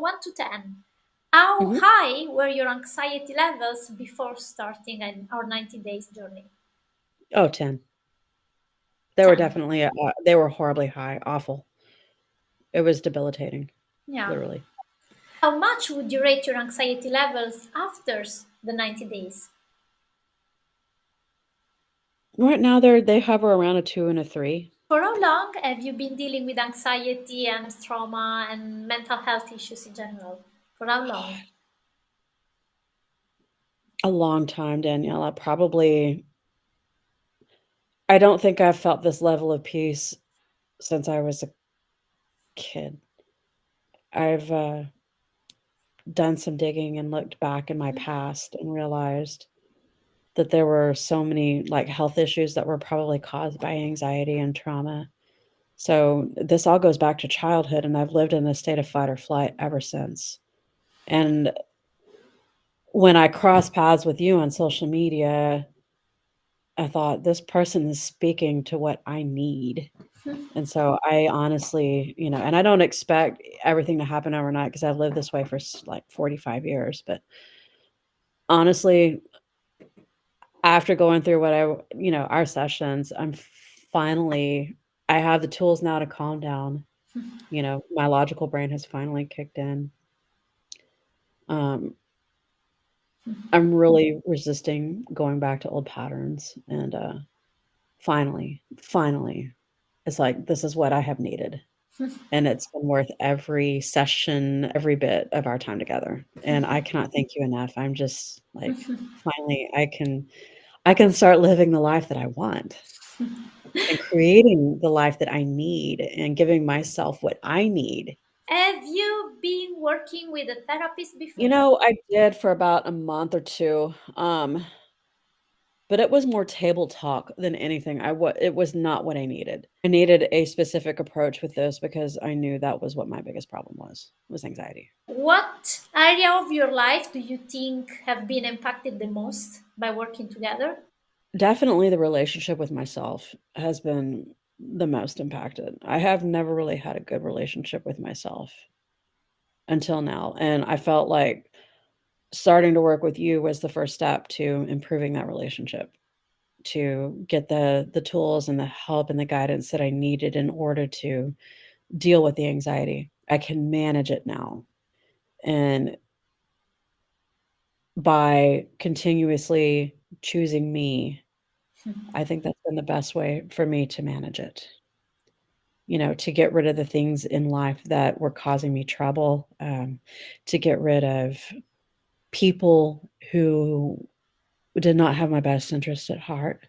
1 to 10, how Hmm. high were your anxiety levels before starting our 90 days journey? Oh, 10. They were 10. definitely, they were horribly high, awful. It was debilitating, Yeah. literally. How much would you rate your anxiety levels after the 90 days? Right now, they hover around a 2 and a 3. For how long have you been dealing with anxiety and trauma and mental health issues in general? For how long? A long time, Daniela, probably I don't think I've felt this level of peace since I was a kid. I've, done some digging and looked back in my past and realized that there were so many, like, health issues that were probably caused by anxiety and trauma. So, this all goes back to childhood, and I've lived in a state of fight or flight ever since. And when I crossed paths with you on social media, I thought, "This person is speaking to what I need." And so I honestly, and I don't expect everything to happen overnight because 'cause I've lived this way for like 45 years, but honestly, after going through our sessions, finally I have the tools now to calm down. My logical brain has finally kicked in. Um, I'm really resisting going back to old patterns, and, finally, it's like, this is what I have needed. And it's been worth every session, every bit of our time together, and I cannot thank you enough. I'm just, like, finally, I can start living the life that I want and creating the life that I need and giving myself what I need. Have you been working with a therapist before? I did for about a month or 2, but it was more table talk than anything. It was not what I needed. I needed a specific approach with this because I knew that was what my biggest problem was anxiety. What area of your life do you think have been impacted the most by working together? Definitely the relationship with myself has been the most impacted. I have never really had a good relationship with myself until now, and I felt like starting to work with you was the first step to improving that relationship, to get the tools and the help and the guidance that I needed in order to deal with the anxiety. I can manage it now, and by continuously choosing me, I think that's been the best way for me to manage it. To get rid of the things in life that were causing me trouble, to get rid of people who did not have my best interest at heart,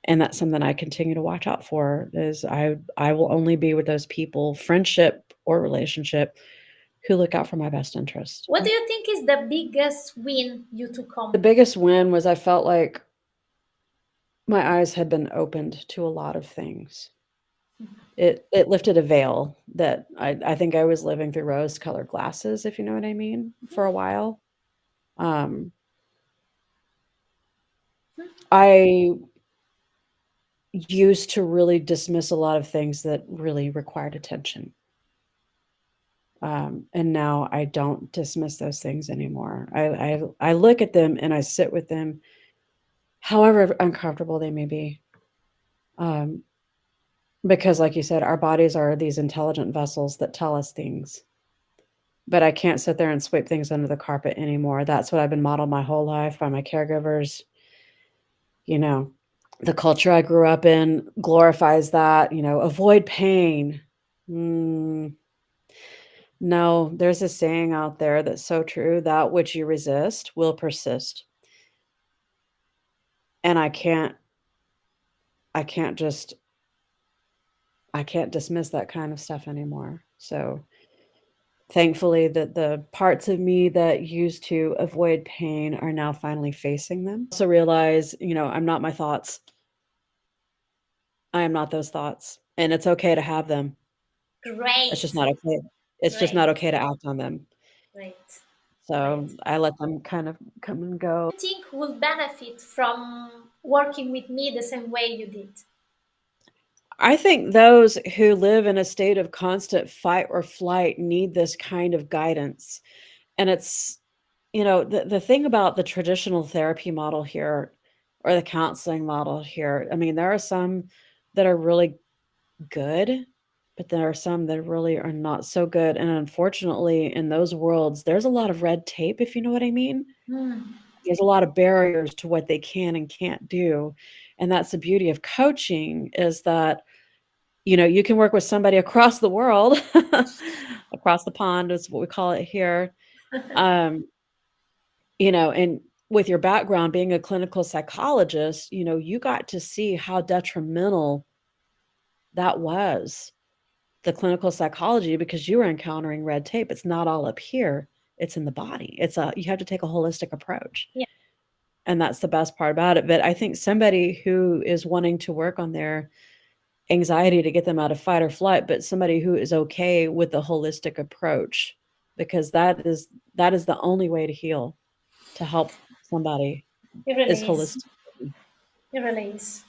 and that's something I continue to watch out for is I will only be with those people, friendship or relationship, who look out for my best interest. What do you think is the biggest win you took The home? biggest win was I felt like my eyes had been opened to a lot of things. It lifted a veil that I think I was living through rose-colored glasses, if you know what I mean, for a while. Um, I used to really dismiss a lot of things that really required attention, and now I don't dismiss those things anymore. I look at them and I sit with them, however uncomfortable they may be, um, because like you said, our bodies are these intelligent vessels that tell us things. But I can't sit there and sweep things under the carpet anymore. That's what I've been modeled my whole life by my caregivers. You know, the culture I grew up in glorifies that, avoid pain. Mm, no, there's a saying out there that's so true, that which you resist will persist. And I can't just I can't dismiss that kind of stuff anymore. So thankfully, that the parts of me that used to avoid pain are now finally facing them. Also realize, I'm not my thoughts. I am not those thoughts, and it's okay to have them. It's just Great, not okay. It's just great, not okay to act on them. great, So, great. I let them kind of come and go. I think will benefit from working with me the same way you did. I think those who live in a state of constant fight or flight need this kind of guidance. And it's, the thing about the traditional therapy model here or the counseling model here, I mean, there are some that are really good, but there are some that really are not so good. And unfortunately, in those worlds, there's a lot of red tape, if you know what I mean. Mm. There's a lot of barriers to what they can and can't do. And that's the beauty of coaching is that you can work with somebody across the world, across the pond is what we call it here. Um, and with your background being a clinical psychologist, you got to see how detrimental that was, the clinical psychology, because you were encountering red tape. It's not all up here, it's in the body. You have to take a holistic approach. Yeah, And that's the best part about it. But I think somebody who is wanting to work on their anxiety to get them out of fight or flight, but somebody who is okay with the holistic approach, because that is the only way to heal, to help somebody it is really is. holistic. It really is.